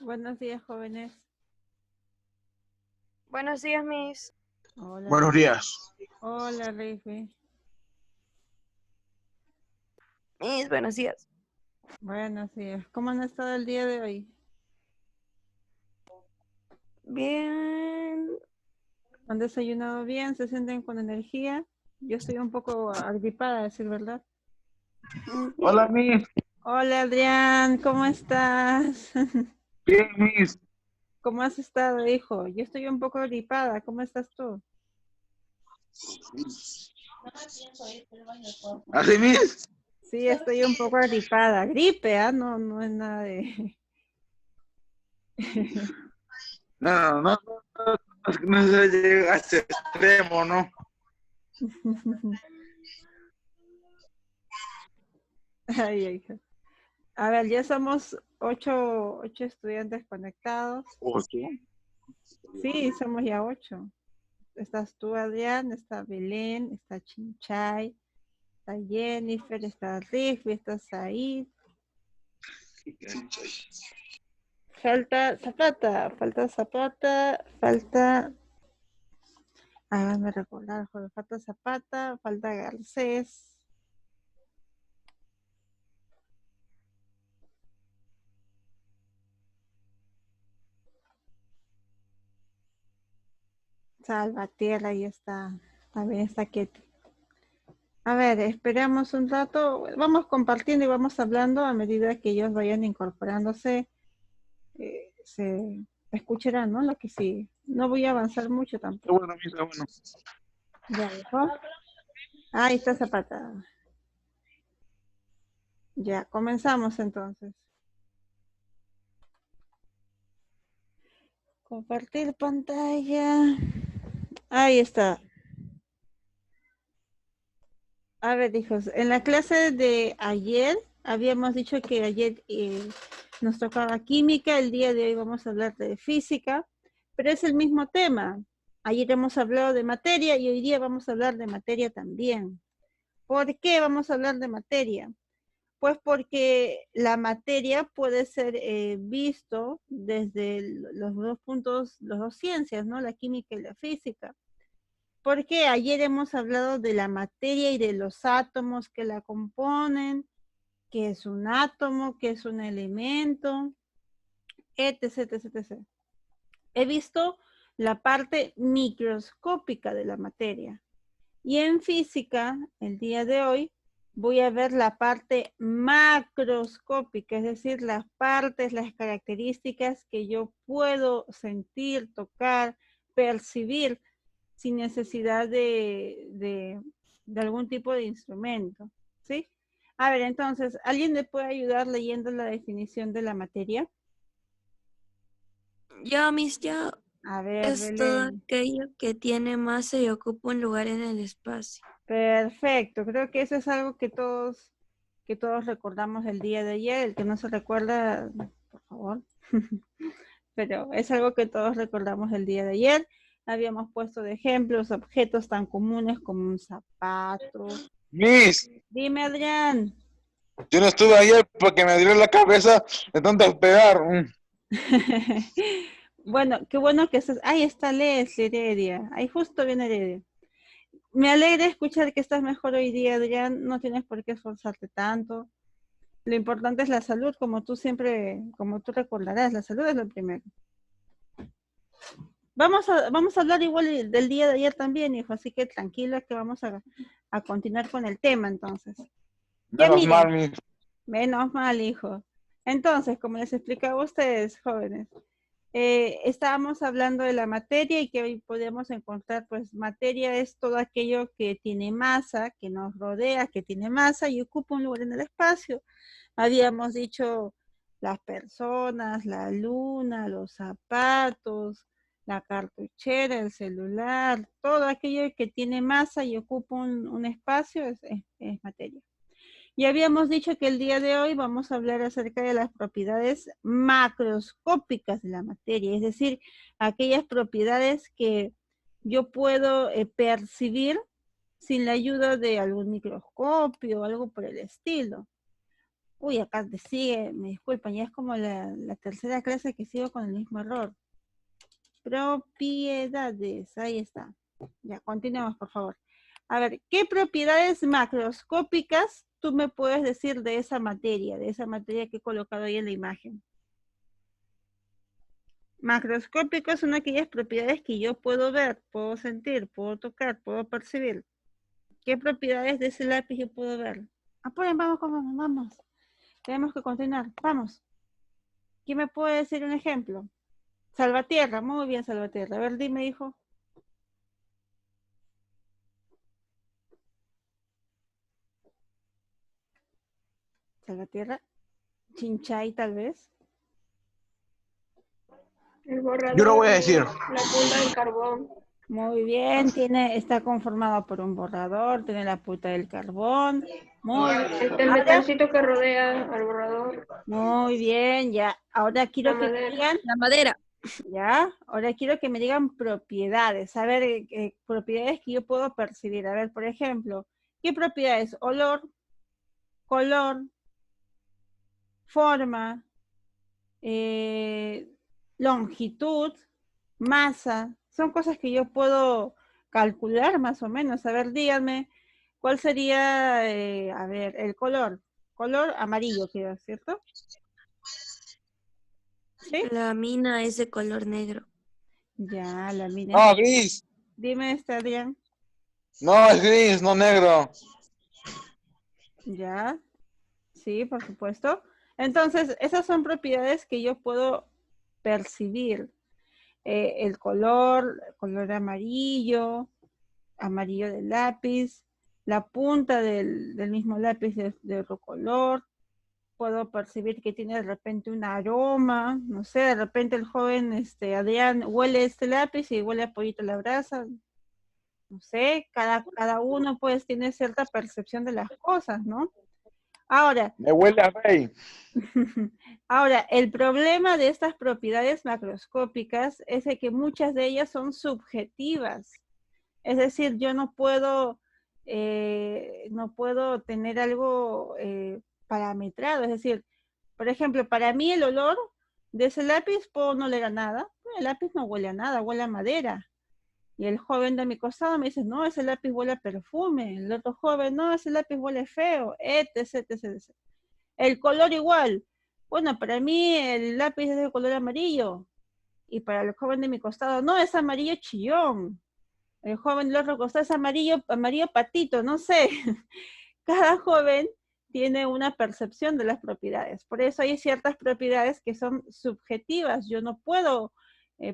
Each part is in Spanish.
Buenos días, jóvenes. Buenos días, Miss. Hola, Buenos días. hola, Riffy. Miss, buenos días. Buenos días. ¿Cómo han estado el día de hoy? Bien. ¿Han desayunado bien? ¿Se sienten con energía? Yo estoy un poco agripada, a decir verdad. Hola, Miss. Hola, Adrián, ¿cómo estás? Bien, Miss. ¿Cómo has estado, hijo? Yo estoy un poco agripada. ¿Cómo estás tú? ¿Así, Miss? Sí, estoy un poco agripada. Gripe, ¿ah? No, no es nada de... No se llega a ese extremo, ¿no? Ay, hija. A ver, ya somos ocho estudiantes conectados. Ocho. Sí, somos ya 8. Estás tú, Adrián, está Belén, está Chinchay, está Jennifer, está Riff, está Said. Falta Zapata, falta, háganme recordar, joder, falta Zapata, falta Garcés. Salvatierra, ahí está, también está Ketty. A ver, esperamos un rato, vamos compartiendo y vamos hablando a medida que ellos vayan incorporándose. Se escucharán, ¿no? Lo que sí. No voy a avanzar mucho Qué tampoco. bueno, Miss, qué bueno. Ya, ¿dejó? Ahí está Zapata. Ya, comenzamos entonces. Compartir pantalla. Ahí está. A ver, hijos, en la clase de ayer, habíamos dicho que ayer nos tocaba química, el día de hoy vamos a hablar de física, pero es el mismo tema. Ayer hemos hablado de materia y hoy día vamos a hablar de materia también. ¿Por qué vamos a hablar de materia? Pues porque la materia puede ser visto desde los dos puntos, las dos ciencias, ¿no? La química y la física. Porque ayer hemos hablado de la materia y de los átomos que la componen, qué es un átomo, qué es un elemento, etc, etc, etc. He visto la parte microscópica de la materia. Y en física, el día de hoy, voy a ver la parte macroscópica, es decir, las partes, las características que yo puedo sentir, tocar, percibir sin necesidad de algún tipo de instrumento, ¿sí? A ver, entonces, ¿alguien me puede ayudar leyendo la definición de la materia? Ya, Miss, ya A ver, es todo Belén. aquello que tiene masa y ocupa un lugar en el espacio. Perfecto, creo que eso es algo que todos recordamos el día de ayer. El que no se recuerda, por favor. Pero es algo que todos recordamos el día de ayer. Habíamos puesto de ejemplos objetos tan comunes como un zapato. Miss, Dime, Adrián. yo no estuve ayer porque me dio la cabeza de tanto esperar. Bueno, qué bueno que estás. Ahí está Leslie Heredia. Ahí justo viene Heredia. Me alegra escuchar que estás mejor hoy día, Adrián. No tienes por qué esforzarte tanto. Lo importante es la salud, como tú siempre, como tú recordarás, la salud es lo primero. Vamos a hablar igual del día de ayer también, hijo, así que tranquilo que vamos a continuar con el tema entonces. Ya Menos mal, miren, Miss. menos mal, hijo. Entonces, como les explicaba a ustedes, jóvenes, estábamos hablando de la materia y que hoy podemos encontrar, pues materia es todo aquello que tiene masa, que nos rodea, que tiene masa y ocupa un lugar en el espacio. Habíamos dicho las personas, la luna, los zapatos, la cartuchera, el celular, todo aquello que tiene masa y ocupa un espacio es materia. Y habíamos dicho que el día de hoy vamos a hablar acerca de las propiedades macroscópicas de la materia, es decir, aquellas propiedades que yo puedo percibir sin la ayuda de algún microscopio o algo por el estilo. Uy, acá te sigue, me disculpan, ya es como la tercera clase que sigo con el mismo error. Propiedades, ahí está. Ya, continuemos, por favor. A ver, ¿qué propiedades macroscópicas tú me puedes decir de esa materia que he colocado ahí en la imagen? Macroscópicas son aquellas propiedades que yo puedo ver, puedo sentir, puedo tocar, puedo percibir. ¿Qué propiedades de ese lápiz yo puedo ver? Apuren, vamos, vamos. Tenemos que continuar, vamos. ¿Quién me puede decir un ejemplo? Salvatierra, muy bien, Salvatierra. A ver, dime, hijo. Salvatierra. Chinchay, tal vez. El borrador. Yo lo voy a decir. La punta del carbón. Muy bien, está conformado por un borrador, tiene la punta del carbón. Muy bien. El metalcito que rodea al borrador. Muy bien, ya. Ahora quiero La que me madera. digan, La madera. ya. Ahora quiero que me digan propiedades. A ver, propiedades que yo puedo percibir. A ver, por ejemplo, ¿qué propiedades? Olor, color, forma, longitud, masa. Son cosas que yo puedo calcular más o menos. A ver, díganme, ¿cuál sería, a ver, el color? Color amarillo, quiero, ¿cierto? ¿Sí? La mina es de color negro. Ya, la mina. No, gris. Dime, Adrián. No, es gris, no negro. Ya, sí, por supuesto. Entonces, esas son propiedades que yo puedo percibir. El color amarillo, amarillo del lápiz, la punta del mismo lápiz de otro color. Puedo percibir que tiene de repente un aroma, no sé, de repente el joven Adrián huele este lápiz y huele a pollito a la brasa. No sé, cada uno pues tiene cierta percepción de las cosas, ¿no? Ahora, Me huele a rey. ahora, el problema de estas propiedades macroscópicas es de que muchas de ellas son subjetivas. Es decir, yo no puedo tener algo parametrado. Es decir, por ejemplo, para mí el olor de ese lápiz puedo no oler a nada. El lápiz no huele a nada, huele a madera. Y el joven de mi costado me dice, no, ese lápiz huele a perfume. El otro joven, no, ese lápiz huele feo, etc, etc, etc. El color igual. Bueno, para mí el lápiz es de color amarillo. Y para el joven de mi costado, no, es amarillo chillón. El joven del otro costado es amarillo, amarillo patito, no sé. Cada joven tiene una percepción de las propiedades. Por eso hay ciertas propiedades que son subjetivas. Yo no puedo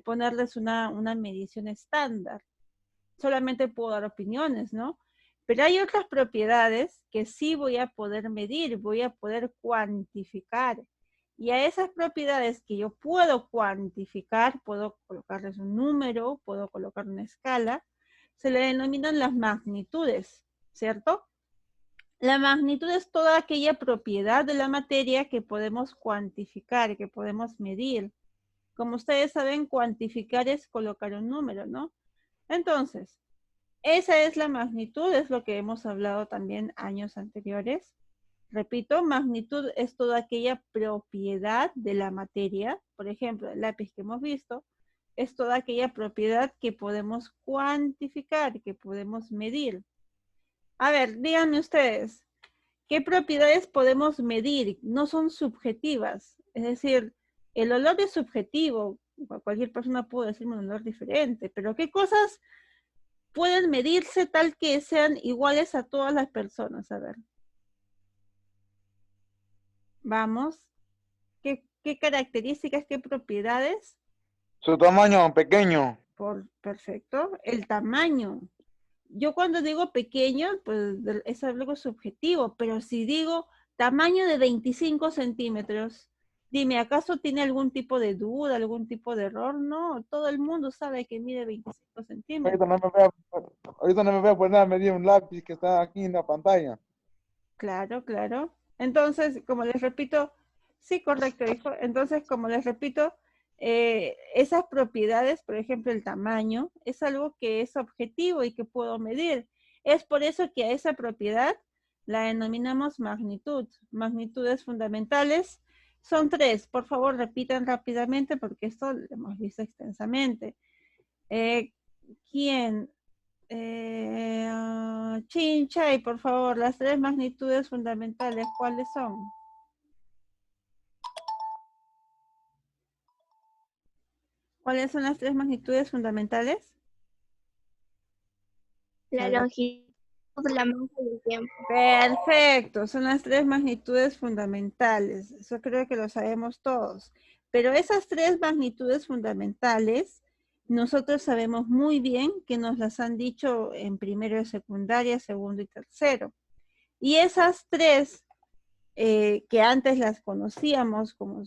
ponerles una medición estándar. Solamente puedo dar opiniones, ¿no? Pero hay otras propiedades que sí voy a poder medir, voy a poder cuantificar. Y a esas propiedades que yo puedo cuantificar, puedo colocarles un número, puedo colocar una escala, se le denominan las magnitudes, ¿cierto? La magnitud es toda aquella propiedad de la materia que podemos cuantificar, que podemos medir. Como ustedes saben, cuantificar es colocar un número, ¿no? Entonces, esa es la magnitud, es lo que hemos hablado también años anteriores. Repito, magnitud es toda aquella propiedad de la materia. Por ejemplo, el lápiz que hemos visto es toda aquella propiedad que podemos cuantificar, que podemos medir. A ver, díganme ustedes, ¿qué propiedades podemos medir? No son subjetivas. Es decir, el olor es subjetivo. Cualquier persona puede decirme un olor diferente, pero ¿qué cosas pueden medirse tal que sean iguales a todas las personas? A ver. Vamos. ¿Qué características, qué propiedades? Su tamaño pequeño. Perfecto. El tamaño. Yo cuando digo pequeño, pues es algo subjetivo, pero si digo tamaño de 25 centímetros, dime, ¿acaso tiene algún tipo de duda, algún tipo de error? No, todo el mundo sabe que mide 25 centímetros. Ahorita no me voy a poner a medir un lápiz que está aquí en la pantalla. Claro, claro. Entonces, como les repito, sí, correcto, hijo. Entonces, como les repito, esas propiedades, por ejemplo, el tamaño, es algo que es objetivo y que puedo medir. Es por eso que a esa propiedad La denominamos magnitud. Magnitudes fundamentales son 3. Por favor, repitan rápidamente porque esto lo hemos visto extensamente. ¿Quién? Chinchay, por favor, las 3 magnitudes fundamentales, ¿cuáles son? ¿Cuáles son las 3 magnitudes fundamentales? La longitud, la masa y el tiempo. Perfecto, son las 3 magnitudes fundamentales. Eso creo que lo sabemos todos. Pero esas 3 magnitudes fundamentales, nosotros sabemos muy bien que nos las han dicho en primero de secundaria, segundo y tercero. Y esas 3, que antes las conocíamos como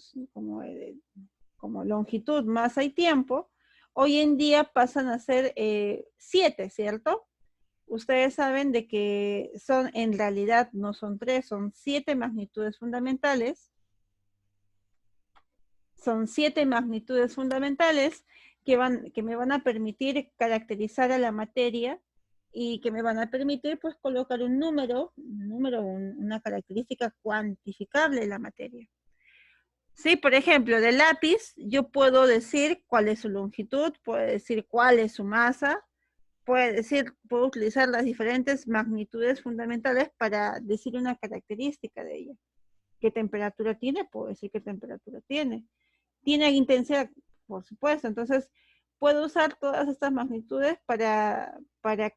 longitud, masa y tiempo, hoy en día pasan a ser 7, ¿cierto? Ustedes saben de que son, en realidad no son 3, son 7 magnitudes fundamentales. Son 7 magnitudes fundamentales que me van a permitir caracterizar a la materia y que me van a permitir pues colocar un número, una característica cuantificable de la materia. Sí, por ejemplo, del lápiz yo puedo decir cuál es su longitud, puedo decir cuál es su masa, puedo utilizar las diferentes magnitudes fundamentales para decir una característica de ella. ¿Qué temperatura tiene? Puedo decir qué temperatura tiene. ¿Tiene intensidad? Por supuesto. Entonces, puedo usar todas estas magnitudes para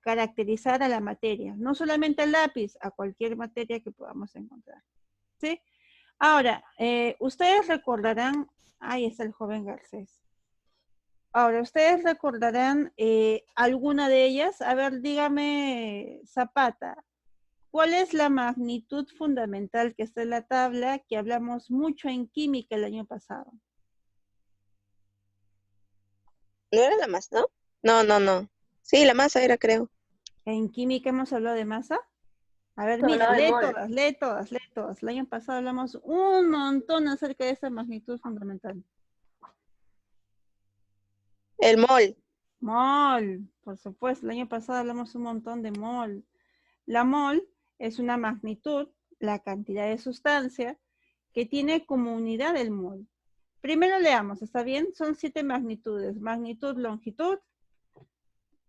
caracterizar a la materia. No solamente al lápiz, a cualquier materia que podamos encontrar. ¿Sí? Ahora, ustedes recordarán, ahí está el joven Garcés. Ahora, ustedes recordarán alguna de ellas. A ver, dígame, Zapata, ¿cuál es la magnitud fundamental que está en la tabla que hablamos mucho en química el año pasado? ¿No era la masa, no? No. Sí, la masa era, creo. ¿En química hemos hablado de masa? A ver, Se mira, hablaba de lee mol. todas, lee todas, lee todas. El año pasado hablamos un montón acerca de esa magnitud fundamental. El mol. Mol, por supuesto, el año pasado hablamos un montón de mol. La mol es una magnitud, la cantidad de sustancia, que tiene como unidad el mol. Primero leamos, ¿está bien? Son 7 magnitudes. Magnitud, longitud,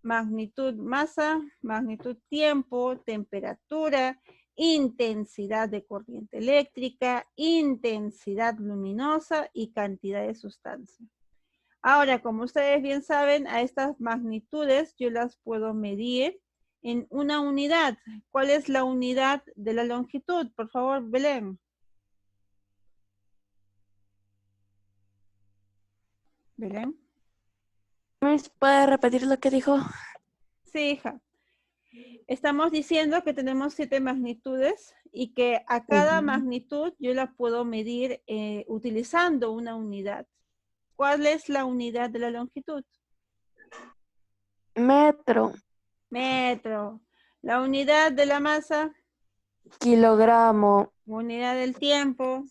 magnitud masa, magnitud tiempo, temperatura, intensidad de corriente eléctrica, intensidad luminosa y cantidad de sustancia. Ahora, como ustedes bien saben, a estas magnitudes yo las puedo medir en una unidad. ¿Cuál es la unidad de la longitud? Por favor, Belén. Belén. ¿Puede repetir lo que dijo? Sí, hija. Estamos diciendo que tenemos 7 magnitudes y que a cada magnitud yo la puedo medir utilizando una unidad. ¿Cuál es la unidad de la longitud? Metro, Metro. La unidad de la masa, kilogramo, unidad del tiempo,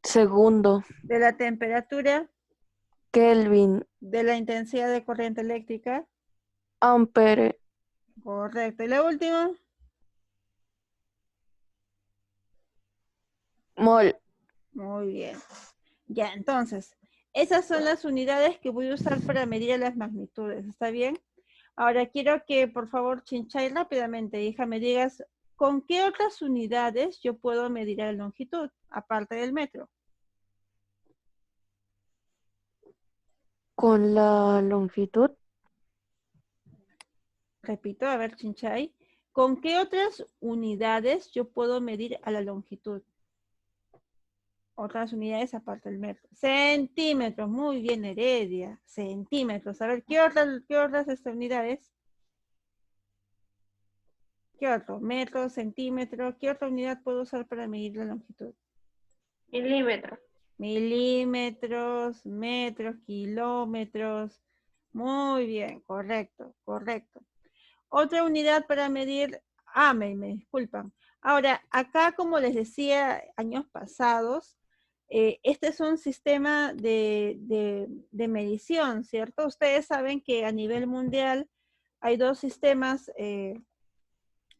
segundo, de la temperatura, Kelvin, de la intensidad de corriente eléctrica. ampere, Correcto. ¿Y la última? mol. Muy bien. Ya, entonces, esas son las unidades que voy a usar para medir las magnitudes, ¿está bien? Ahora quiero que, por favor, Chinchay, rápidamente, hija, me digas, ¿con qué otras unidades yo puedo medir la longitud, aparte del metro? Con la longitud, Repito, a ver, Chinchay, ¿con qué otras unidades yo puedo medir a la longitud? Otras unidades aparte del metro. Centímetros, muy bien, Heredia. Centímetros. A ver, ¿qué otras unidades? ¿Qué otro? Metro, centímetro. ¿Qué otra unidad puedo usar para medir la longitud? Milímetro. Milímetros, metros, kilómetros. Muy bien, correcto, correcto. Otra unidad para medir, me disculpan. Ahora, acá, como les decía años pasados, este es un sistema de medición, ¿cierto? Ustedes saben que a nivel mundial hay 2 sistemas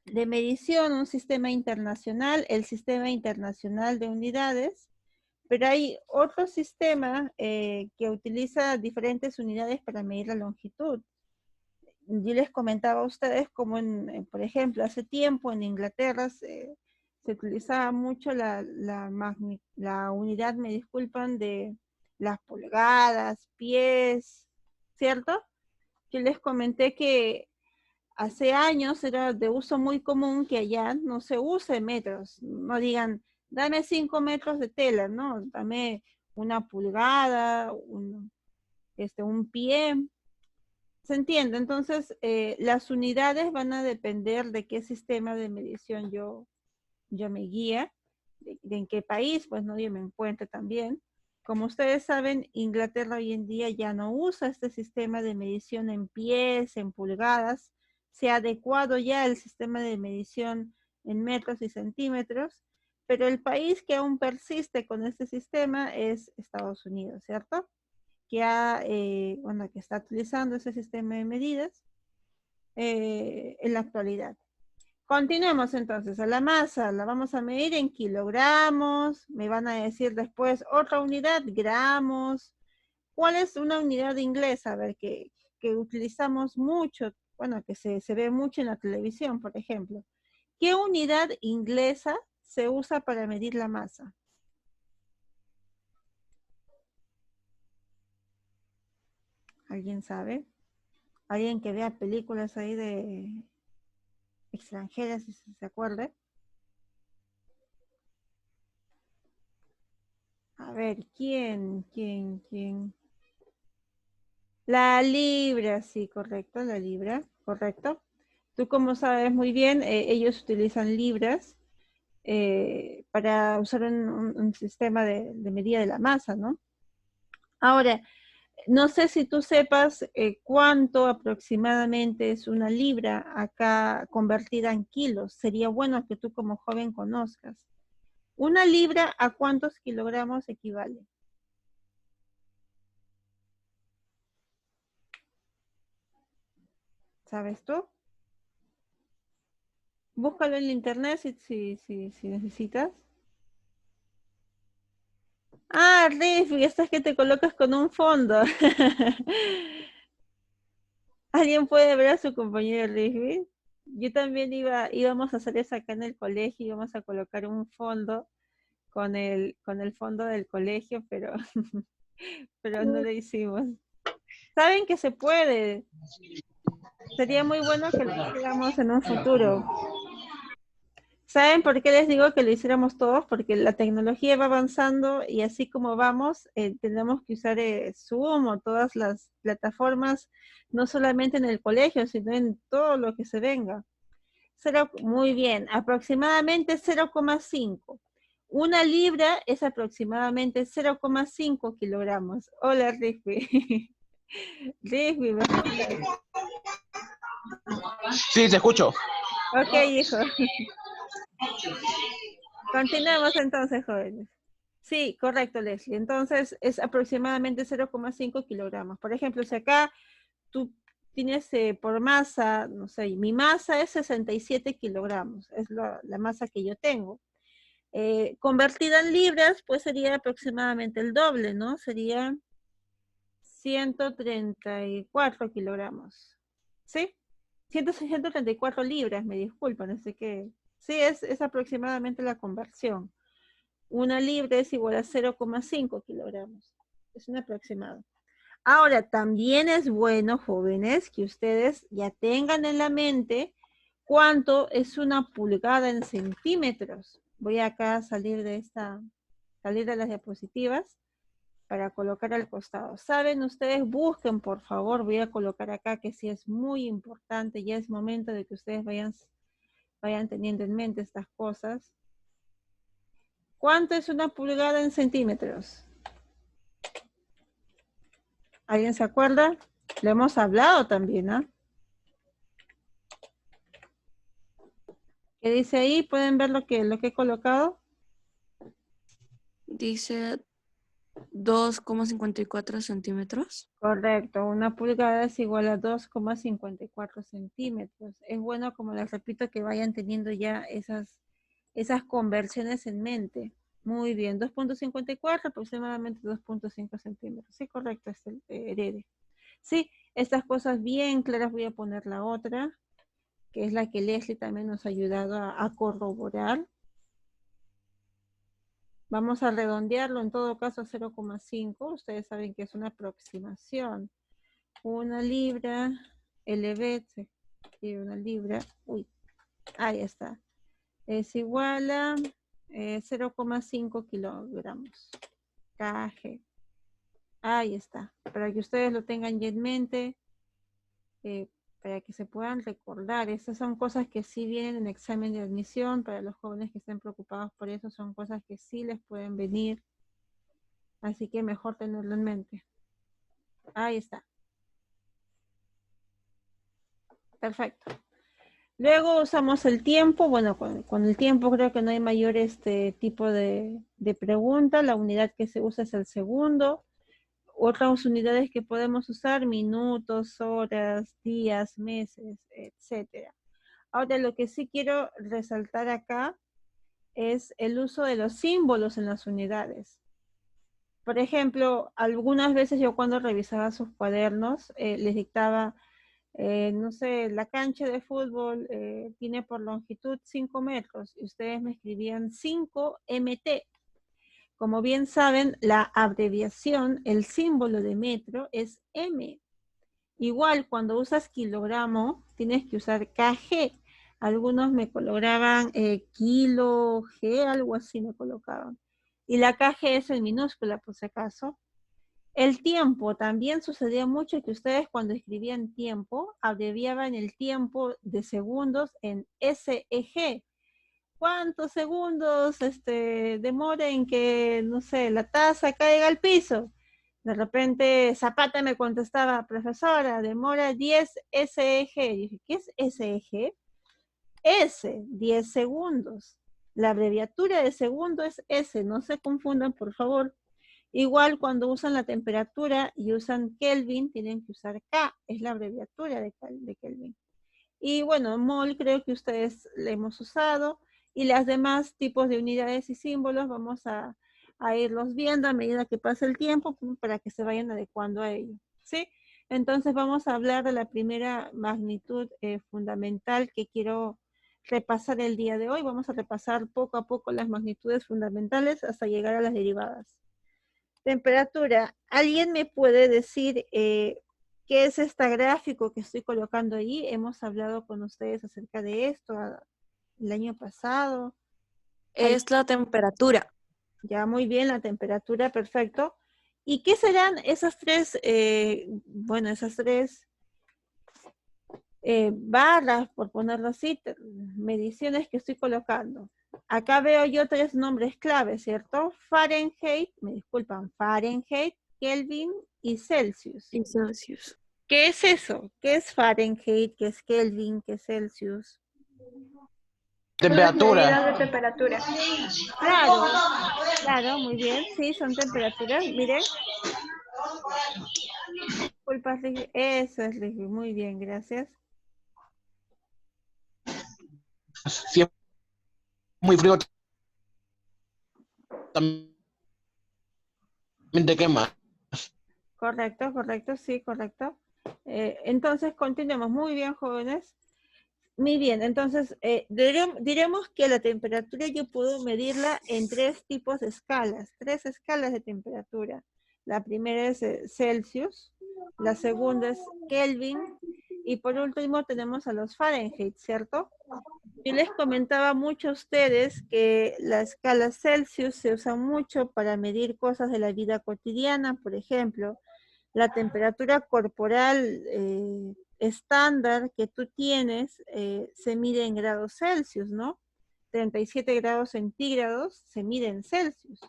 de medición, un sistema internacional, el Sistema Internacional de Unidades, pero hay otro sistema que utiliza diferentes unidades para medir la longitud. Yo les comentaba a ustedes como, por ejemplo, hace tiempo en Inglaterra se utilizaba mucho la unidad, me disculpan, de las pulgadas, pies, ¿cierto? Yo les comenté que hace años era de uso muy común que allá no se use metros, no digan, dame 5 metros de tela, no, dame una pulgada, un pie, ¿se entiende? Entonces, las unidades van a depender de qué sistema de medición yo me guía, de en qué país, pues no, yo me encuentro también. Como ustedes saben, Inglaterra hoy en día ya no usa este sistema de medición en pies, en pulgadas. Se ha adecuado ya el sistema de medición en metros y centímetros, pero el país que aún persiste con este sistema es Estados Unidos, ¿cierto? Que está utilizando ese sistema de medidas en la actualidad. Continuemos entonces, a la masa la vamos a medir en kilogramos, me van a decir después otra unidad, gramos. ¿Cuál es una unidad inglesa? A ver, que utilizamos mucho, bueno, que se ve mucho en la televisión, por ejemplo. ¿Qué unidad inglesa se usa para medir la masa? ¿Alguien sabe? ¿Alguien que vea películas ahí de extranjeras, si se acuerda? A ver, ¿quién? La libra, sí, correcto, la libra, correcto. Tú como sabes muy bien, ellos utilizan libras para usar un sistema de medida de la masa, ¿no? Ahora, no sé si tú sepas cuánto aproximadamente es una libra acá convertida en kilos. Sería bueno que tú como joven conozcas. ¿Una libra a cuántos kilogramos equivale? ¿Sabes tú? Búscalo en internet si necesitas. Ah, Riffy, estas que te colocas con un fondo. ¿Alguien puede ver a su compañero Riffy? Yo también íbamos a hacer eso acá en el colegio, íbamos a colocar un fondo con el fondo del colegio, pero, pero no lo hicimos. ¿Saben que se puede? Sería muy bueno que lo hiciéramos en un futuro. ¿Saben por qué les digo que lo hiciéramos todos? Porque la tecnología va avanzando y así como vamos, tenemos que usar Zoom o todas las plataformas, no solamente en el colegio, sino en todo lo que se venga. Muy bien, aproximadamente 0,5. Una libra es aproximadamente 0,5 kilogramos. Hola, Rigby. Rigby, ¿me escuchas? Sí, te escucho. Ok, hijo. Continuemos entonces, jóvenes. Sí, correcto, Leslie. Entonces, es aproximadamente 0,5 kilogramos. Por ejemplo, si acá tú tienes por masa, no sé, mi masa es 67 kilogramos, es la masa que yo tengo. Convertida en libras, pues sería aproximadamente el doble, ¿no? Sería 134 kilogramos. ¿Sí? 134 libras, me disculpan, así que sí, es aproximadamente la conversión. Una libra es igual a 0,5 kilogramos. Es un aproximado. Ahora, también es bueno, jóvenes, que ustedes ya tengan en la mente cuánto es una pulgada en centímetros. Voy acá a salir de las diapositivas para colocar al costado. ¿Saben ustedes? Busquen, por favor, voy a colocar acá que sí es muy importante, ya es momento de que ustedes vayan teniendo en mente estas cosas. ¿Cuánto es una pulgada en centímetros? ¿Alguien se acuerda? Lo hemos hablado también, ¿no? ¿Qué dice ahí? ¿Pueden ver lo que he colocado? Dice 2,54 centímetros. Correcto, una pulgada es igual a 2,54 centímetros. Es bueno, como les repito, que vayan teniendo ya esas conversiones en mente. Muy bien, 2,54 aproximadamente 2,5 centímetros. Sí, correcto, Herede. Sí, estas cosas bien claras. Voy a poner la otra, que es la que Leslie también nos ha ayudado a corroborar. Vamos a redondearlo en todo caso a 0,5. Ustedes saben que es una aproximación. Una libra, LB, una libra, uy, ahí está. Es igual a 0,5 kilogramos. kg. Ahí está. Para que ustedes lo tengan ya en mente, para que se puedan recordar. Estas son cosas que sí vienen en examen de admisión. Para los jóvenes que estén preocupados por eso, son cosas que sí les pueden venir. Así que mejor tenerlo en mente. Ahí está. Perfecto. Luego usamos el tiempo. Bueno, con el tiempo creo que no hay mayor tipo de pregunta. La unidad que se usa es el segundo. Otras unidades que podemos usar: minutos, horas, días, meses, etcétera. Ahora, lo que sí quiero resaltar acá es el uso de los símbolos en las unidades. Por ejemplo, algunas veces yo, cuando revisaba sus cuadernos, les dictaba, no sé, la cancha de fútbol tiene por longitud 5 metros, y ustedes me escribían 5 MT. Como bien saben, la abreviación, el símbolo de metro es M. Igual, cuando usas kilogramo, tienes que usar kg. Algunos me colocaban kilo, G, algo así me colocaban. Y la kg es en minúscula, por si acaso. El tiempo, también sucedía mucho que ustedes, cuando escribían tiempo, abreviaban el tiempo de segundos en SEG. ¿Cuántos segundos demora en que, no sé, la taza caiga al piso? De repente Zapata me contestaba: profesora, demora 10 SEG. Y dije, ¿qué es SEG? S, 10 segundos. La abreviatura de segundo es S, no se confundan, por favor. Igual, cuando usan la temperatura y usan Kelvin, tienen que usar K, es la abreviatura de Kelvin. Y bueno, mol creo que ustedes le hemos usado, y las demás tipos de unidades y símbolos vamos a irlos viendo a medida que pasa el tiempo, para que se vayan adecuando a ello, ¿sí? Entonces vamos a hablar de la primera magnitud fundamental que quiero repasar el día de hoy. Vamos a repasar poco a poco las magnitudes fundamentales hasta llegar a las derivadas. Temperatura. ¿Alguien me puede decir qué es este gráfico que estoy colocando ahí? Hemos hablado con ustedes acerca de esto el año pasado. Es la temperatura. Ya, muy bien, la temperatura, perfecto. ¿Y qué serán esas tres, barras, por ponerlo así, mediciones que estoy colocando? Acá veo yo tres nombres clave, ¿cierto? Fahrenheit, me disculpan, Fahrenheit, Kelvin y Celsius. Y Celsius. ¿Qué es eso? ¿Qué es Fahrenheit? ¿Qué es Kelvin? ¿Qué es Celsius? Temperatura. Medidas de temperatura. Claro, claro, muy bien. Sí, son temperaturas. Miren. Disculpas, Ricky. Eso es, Ricky. Muy bien, gracias. Si es muy frío, también te quema. Correcto, correcto, sí, correcto. Entonces, continuemos. Muy bien, jóvenes. Muy bien, entonces diremos que la temperatura yo puedo medirla en tres tipos de escalas, tres escalas de temperatura. La primera es Celsius, la segunda es Kelvin, y por último tenemos a los Fahrenheit, ¿cierto? Yo les comentaba mucho a ustedes que la escala Celsius se usa mucho para medir cosas de la vida cotidiana. Por ejemplo, la temperatura corporal estándar que tú tienes se mide en grados Celsius, ¿no? 37 grados centígrados se mide en Celsius.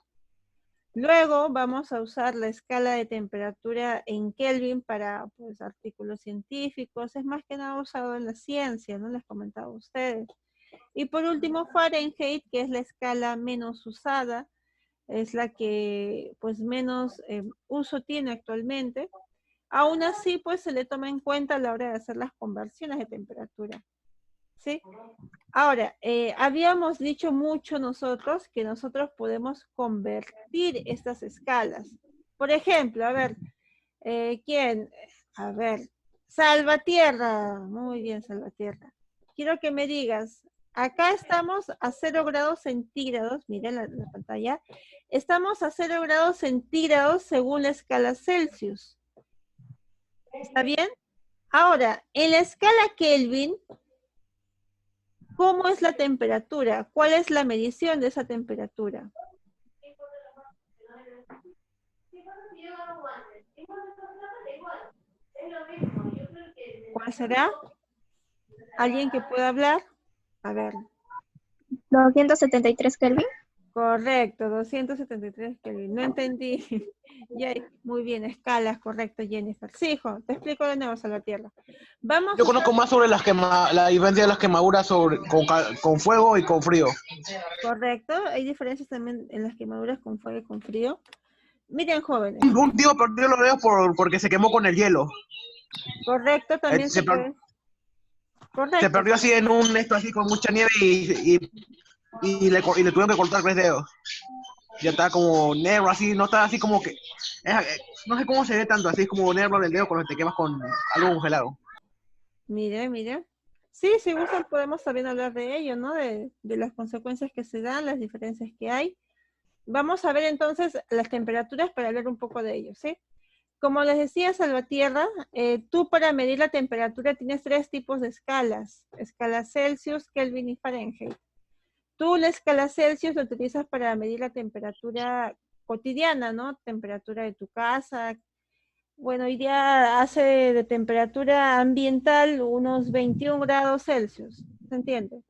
Luego vamos a usar la escala de temperatura en Kelvin para, pues, artículos científicos. Es más que nada usado en la ciencia, ¿no? Les comentaba a ustedes. Y por último, Fahrenheit, que es la escala menos usada, es la que pues menos uso tiene actualmente. Aún así, pues se le toma en cuenta a la hora de hacer las conversiones de temperatura. ¿Sí? Ahora, habíamos dicho mucho nosotros que nosotros podemos convertir estas escalas. Por ejemplo, a ver, ¿quién? A ver, Salvatierra. Muy bien, Salvatierra. Quiero que me digas, acá estamos a 0 grados centígrados, miren la pantalla, estamos a 0 grados centígrados según la escala Celsius. ¿Está bien? Ahora, en la escala Kelvin, ¿cómo es la temperatura? ¿Cuál es la medición de esa temperatura? ¿Cuál será? ¿Alguien que pueda hablar? A ver. 273 Kelvin. Correcto, 273 Kelvin. No entendí. Ya, muy bien, escalas, correcto, Jennifer. Sí, hijo, te explico de nuevo, Salvatierra. Vamos Yo a conozco más sobre la diferencia de las quemaduras con fuego y con frío. correcto, hay diferencias también en las quemaduras con fuego y con frío. Miren, jóvenes. Un tío perdió los dedos porque se quemó con el hielo. Correcto, también se puede. Correcto. Se perdió así en un esto así con mucha nieve y le tuvieron que cortar 3 dedos. Ya está como negro así, no está así como que... no sé cómo se ve tanto, así es como negro del dedo cuando te quemas con algo congelado. Mire, mire. Sí, si gustan podemos también hablar de ello, ¿no? De las consecuencias que se dan, las diferencias que hay. Vamos a ver entonces las temperaturas para hablar un poco de ello, ¿sí? Como les decía Salvatierra, tú para medir la temperatura tienes 3 tipos de escalas. Escala Celsius, Kelvin y Fahrenheit. Tú la escala Celsius la utilizas para medir la temperatura cotidiana, ¿no? Temperatura de tu casa. Bueno, hoy día hace de temperatura ambiental unos 21 grados Celsius. ¿Se entiende?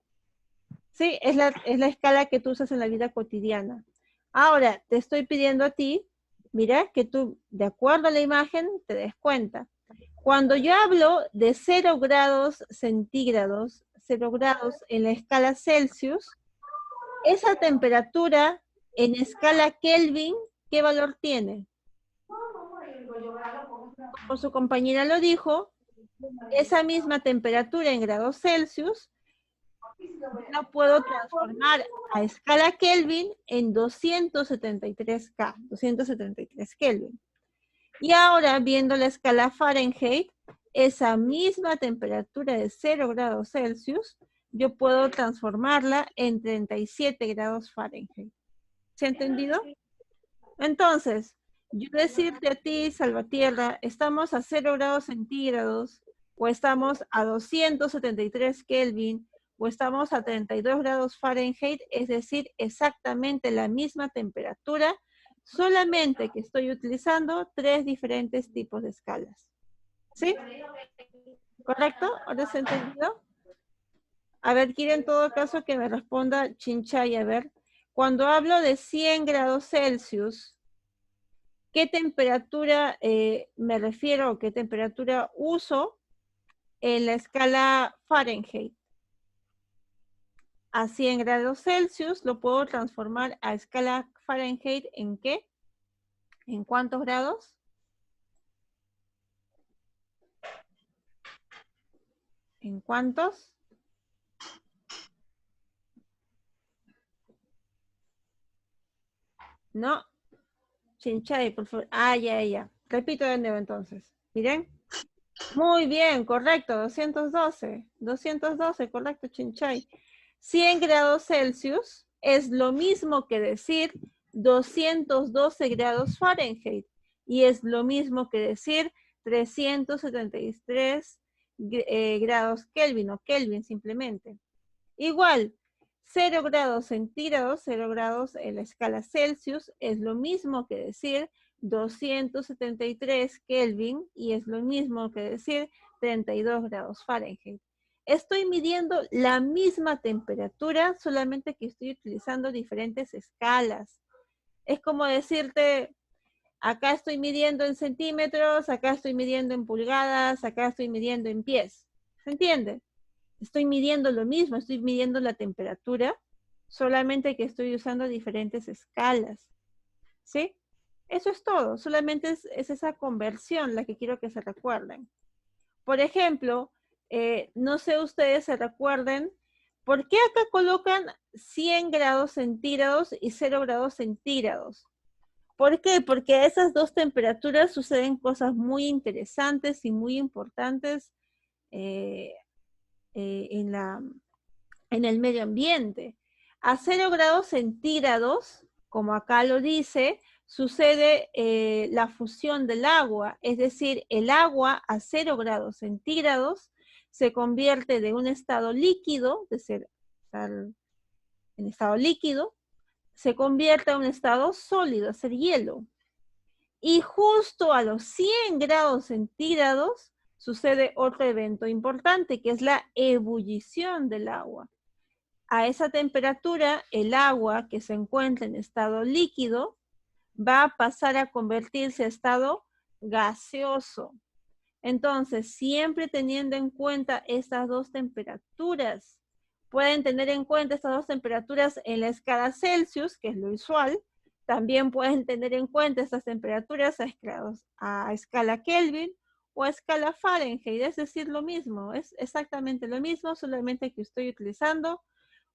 Sí, es la escala que tú usas en la vida cotidiana. Ahora, te estoy pidiendo a ti, mira, que tú, de acuerdo a la imagen, te des cuenta. Cuando yo hablo de 0 grados centígrados, 0 grados en la escala Celsius, esa temperatura en escala Kelvin, ¿qué valor tiene? Como su compañera lo dijo, esa misma temperatura en grados Celsius la puedo transformar a escala Kelvin en 273K, 273 Kelvin. Y ahora, viendo la escala Fahrenheit, esa misma temperatura de 0 grados Celsius, yo puedo transformarla en 37 grados Fahrenheit. ¿Se ha entendido? Entonces, yo decirte a ti, Salvatierra, estamos a 0 grados centígrados, o estamos a 273 Kelvin, o estamos a 32 grados Fahrenheit, es decir, exactamente la misma temperatura, solamente que estoy utilizando 3 diferentes tipos de escalas. ¿Sí? ¿Correcto? ¿Ahora se ha entendido? A ver, quiero en todo caso que me responda Chinchay, a ver. Cuando hablo de 100 grados Celsius, ¿qué temperatura me refiero, qué temperatura uso en la escala Fahrenheit? A 100 grados Celsius lo puedo transformar a escala Fahrenheit ¿en qué? ¿En cuántos grados? ¿En cuántos? No. Chinchay, por favor. Ah, ya. Repito de nuevo entonces. Miren. Muy bien, correcto. 212. 212, correcto, Chinchay. 100 grados Celsius es lo mismo que decir 212 grados Fahrenheit. Y es lo mismo que decir 373 grados Kelvin o Kelvin simplemente. Igual, 0 grados centígrados, 0 grados en la escala Celsius, es lo mismo que decir 273 Kelvin y es lo mismo que decir 32 grados Fahrenheit. Estoy midiendo la misma temperatura, solamente que estoy utilizando diferentes escalas. Es como decirte, acá estoy midiendo en centímetros, acá estoy midiendo en pulgadas, acá estoy midiendo en pies. ¿Se entiende? Estoy midiendo lo mismo, estoy midiendo la temperatura, solamente que estoy usando diferentes escalas. ¿sí? Eso es todo, solamente es esa conversión la que quiero que se recuerden. Por ejemplo, no sé ustedes se recuerden, ¿por qué acá colocan 100 grados centígrados y 0 grados centígrados? ¿Por qué? Porque a esas dos temperaturas suceden cosas muy interesantes y muy importantes eh, en el medio ambiente. A 0 grados centígrados, como acá lo dice, sucede la fusión del agua, es decir, el agua a 0 grados centígrados se convierte de un estado líquido, de ser en estado líquido, se convierte a un estado sólido, a ser hielo. Y justo a los 100 grados centígrados sucede otro evento importante, que es la ebullición del agua. A esa temperatura, el agua que se encuentra en estado líquido va a pasar a convertirse a estado gaseoso. Entonces, siempre teniendo en cuenta estas dos temperaturas, pueden tener en cuenta estas dos temperaturas en la escala Celsius, que es lo usual. También pueden tener en cuenta estas temperaturas a escala Kelvin o a escala Fahrenheit, es decir, lo mismo, es exactamente lo mismo, solamente que estoy utilizando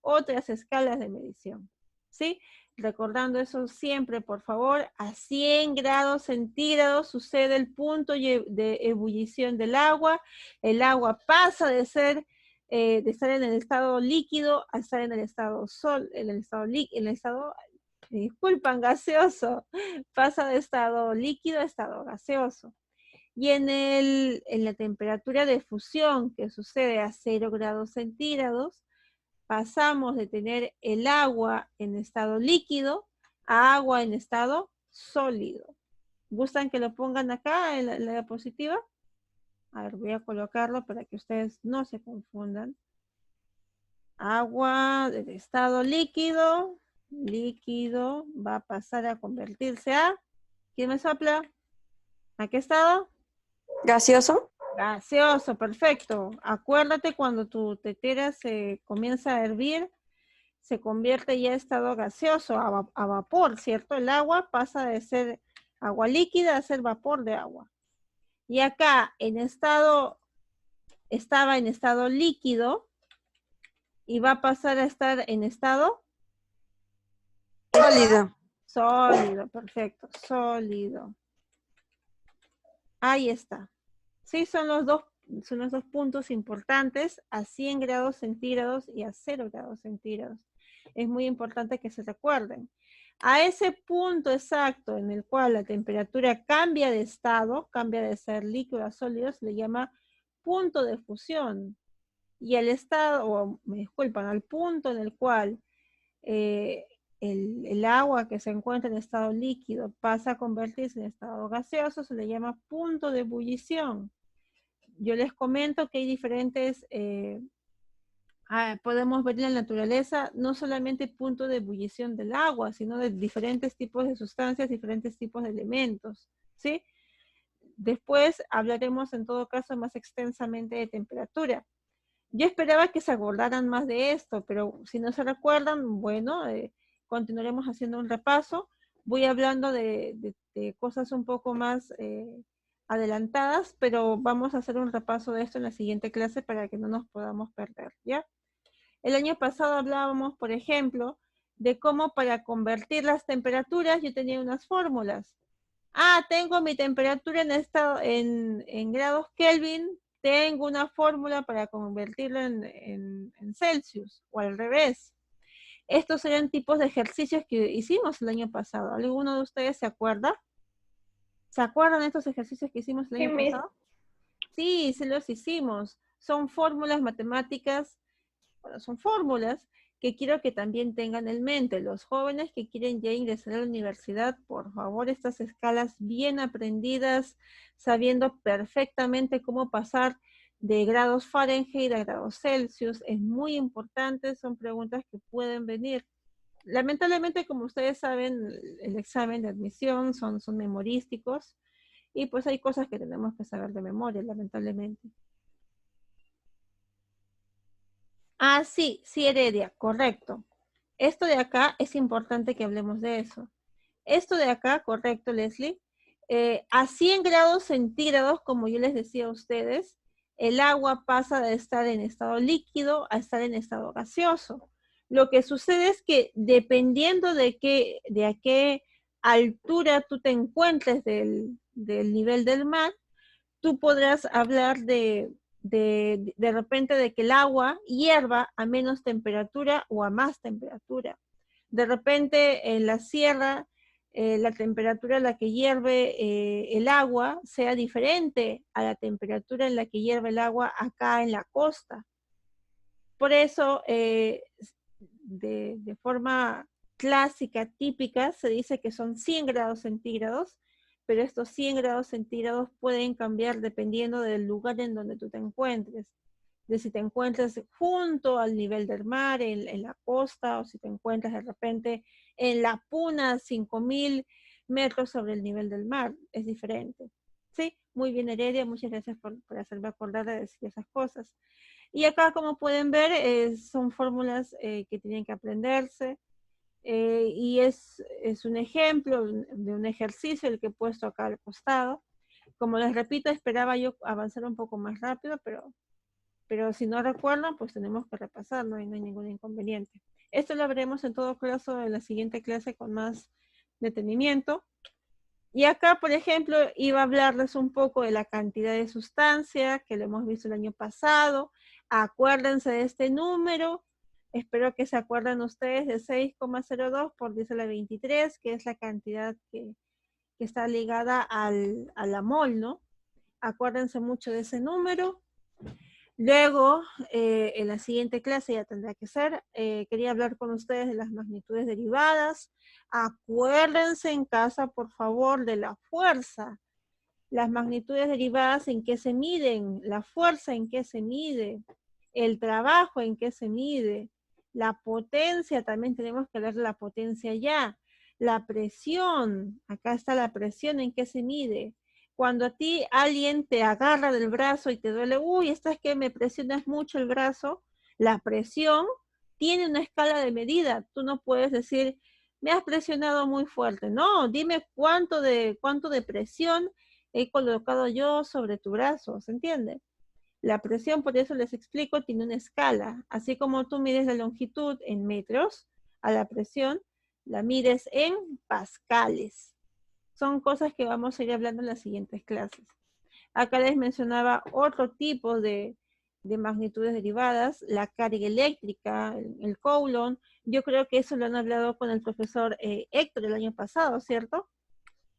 otras escalas de medición, ¿sí? Recordando eso siempre, por favor, a 100 grados centígrados sucede el punto de ebullición del agua. El agua pasa de estar en el estado líquido a estar en el estado disculpan, gaseoso. Pasa de estado líquido a estado gaseoso. Y en la temperatura de fusión que sucede a 0 grados centígrados, pasamos de tener el agua en estado líquido a agua en estado sólido. ¿Gustan que lo pongan acá en la diapositiva? A ver, voy a colocarlo para que ustedes no se confundan. Agua de estado líquido va a pasar a convertirse a, ¿quién me sopla? ¿A qué estado? ¿Gaseoso? Gaseoso, perfecto. Acuérdate cuando tu tetera se comienza a hervir, se convierte ya en estado gaseoso, a vapor, ¿cierto? El agua pasa de ser agua líquida a ser vapor de agua. Y acá estaba en estado líquido y va a pasar a estar en estado Sólido. sólido, perfecto, sólido. Ahí está. Sí, son los dos puntos importantes, a 100 grados centígrados y a 0 grados centígrados. Es muy importante que se recuerden. A ese punto exacto en el cual la temperatura cambia de estado, cambia de ser líquido a sólido, se le llama punto de fusión. Y al punto en el cual el agua que se encuentra en estado líquido pasa a convertirse en estado gaseoso, se le llama punto de ebullición. Yo les comento que hay diferentes, podemos ver en la naturaleza no solamente punto de ebullición del agua, sino de diferentes tipos de sustancias, diferentes tipos de elementos, ¿sí? Después hablaremos en todo caso más extensamente de temperatura. Yo esperaba que se acordaran más de esto, pero si no se recuerdan, bueno, continuaremos haciendo un repaso. Voy hablando de cosas un poco más adelantadas, pero vamos a hacer un repaso de esto en la siguiente clase para que no nos podamos perder, ¿ya? El año pasado hablábamos, por ejemplo, de cómo para convertir las temperaturas yo tenía unas fórmulas. Tengo mi temperatura en grados Kelvin, tengo una fórmula para convertirla en Celsius, o al revés. Estos eran tipos de ejercicios que hicimos el año pasado. ¿Alguno de ustedes se acuerda? ¿Se acuerdan de estos ejercicios que hicimos el año pasado? Sí, sí los hicimos. Son fórmulas matemáticas, bueno, son fórmulas que quiero que también tengan en mente. Los jóvenes que quieren ya ingresar a la universidad, por favor, estas escalas bien aprendidas, sabiendo perfectamente cómo pasar de grados Fahrenheit a grados Celsius, es muy importante, son preguntas que pueden venir. Lamentablemente, como ustedes saben, el examen de admisión son memorísticos, y pues hay cosas que tenemos que saber de memoria, lamentablemente. Sí, Heredia, correcto. Esto de acá es importante que hablemos de eso. Esto de acá, correcto, Leslie, a 100 grados centígrados, como yo les decía a ustedes, el agua pasa de estar en estado líquido a estar en estado gaseoso. Lo que sucede es que dependiendo de a qué altura tú te encuentres del nivel del mar, tú podrás hablar de repente de que el agua hierva a menos temperatura o a más temperatura. De repente en la sierra la temperatura en la que hierve el agua sea diferente a la temperatura en la que hierve el agua acá en la costa. Por eso, de forma clásica, típica, se dice que son 100 grados centígrados, pero estos 100 grados centígrados pueden cambiar dependiendo del lugar en donde tú te encuentres. De si te encuentras junto al nivel del mar, en la costa, o si te encuentras de repente en la puna, 5.000 metros sobre el nivel del mar, es diferente. Sí, muy bien, Heredia, muchas gracias por hacerme acordar de decir esas cosas. Y acá, como pueden ver, son fórmulas que tienen que aprenderse. Y es un ejemplo de un ejercicio el que he puesto acá al costado. Como les repito, esperaba yo avanzar un poco más rápido, pero si no recuerdan, pues tenemos que repasar, no hay ningún inconveniente. Esto lo veremos en todo caso en la siguiente clase con más detenimiento. Y acá, por ejemplo, iba a hablarles un poco de la cantidad de sustancia, que lo hemos visto el año pasado. Acuérdense de este número. Espero que se acuerden ustedes de 6,02 por 10 a la 23, que es la cantidad que está ligada a la mol, ¿no? Acuérdense mucho de ese número. Luego, en la siguiente clase ya tendrá que ser, quería hablar con ustedes de las magnitudes derivadas. Acuérdense en casa, por favor, de la fuerza. Las magnitudes derivadas, ¿en qué se miden? La fuerza, ¿en qué se mide? El trabajo, ¿en qué se mide? La potencia, también tenemos que hablar de la potencia ya. La presión, acá está la presión, ¿en qué se mide? Cuando a ti alguien te agarra del brazo y te duele, uy, esta es que me presionas mucho el brazo, la presión tiene una escala de medida. Tú no puedes decir, me has presionado muy fuerte. No, dime cuánto de presión he colocado yo sobre tu brazo, ¿se entiende? La presión, por eso les explico, tiene una escala. Así como tú mides la longitud en metros, a la presión la mides en pascales. Son cosas que vamos a ir hablando en las siguientes clases. Acá les mencionaba otro tipo de magnitudes derivadas, la carga eléctrica, el Coulomb. Yo creo que eso lo han hablado con el profesor Héctor el año pasado, ¿cierto?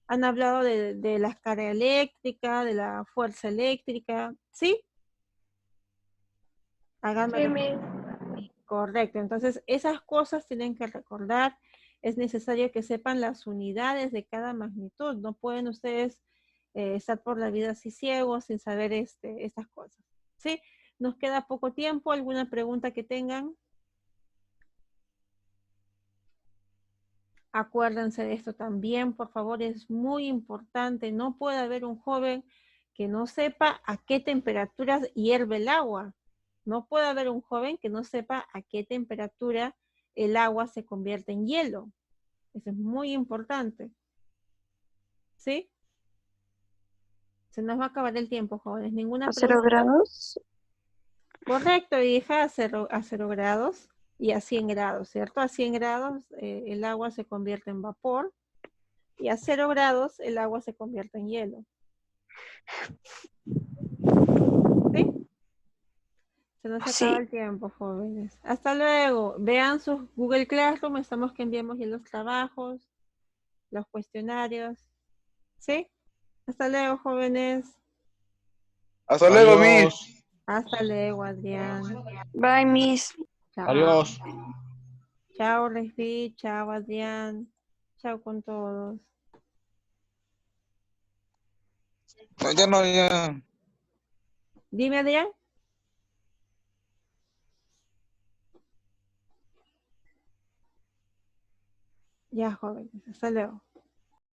Han hablado de la carga eléctrica, de la fuerza eléctrica, ¿sí? Háganme correcto. Entonces, esas cosas tienen que recordar. Es necesario que sepan las unidades de cada magnitud. No pueden ustedes estar por la vida así ciegos sin saber estas cosas. ¿Sí? Nos queda poco tiempo. ¿Alguna pregunta que tengan? Acuérdense de esto también, por favor, es muy importante. No puede haber un joven que no sepa a qué temperaturas hierve el agua. No puede haber un joven que no sepa a qué temperatura el agua se convierte en hielo. Eso es muy importante. ¿Sí? Se nos va a acabar el tiempo, jóvenes. Ninguna ¿A 0 pregunta. grados? Correcto, hija, a 0 grados y a 100 grados, ¿cierto? A 100 grados el agua se convierte en vapor y a 0 grados el agua se convierte en hielo. ¿Sí? Se nos acaba el tiempo, jóvenes. Hasta luego. Vean sus Google Classroom. Estamos que enviamos ya los trabajos, los cuestionarios. ¿Sí? Hasta luego, jóvenes. Hasta luego, Adiós. Miss. Hasta luego, Adrián. Bye, Miss. Chao. Adiós. Chao, Respi. Chao, Adrián. Chao con todos. No, ya no, ya. Dime, Adrián. Ya, jóvenes. Hasta luego.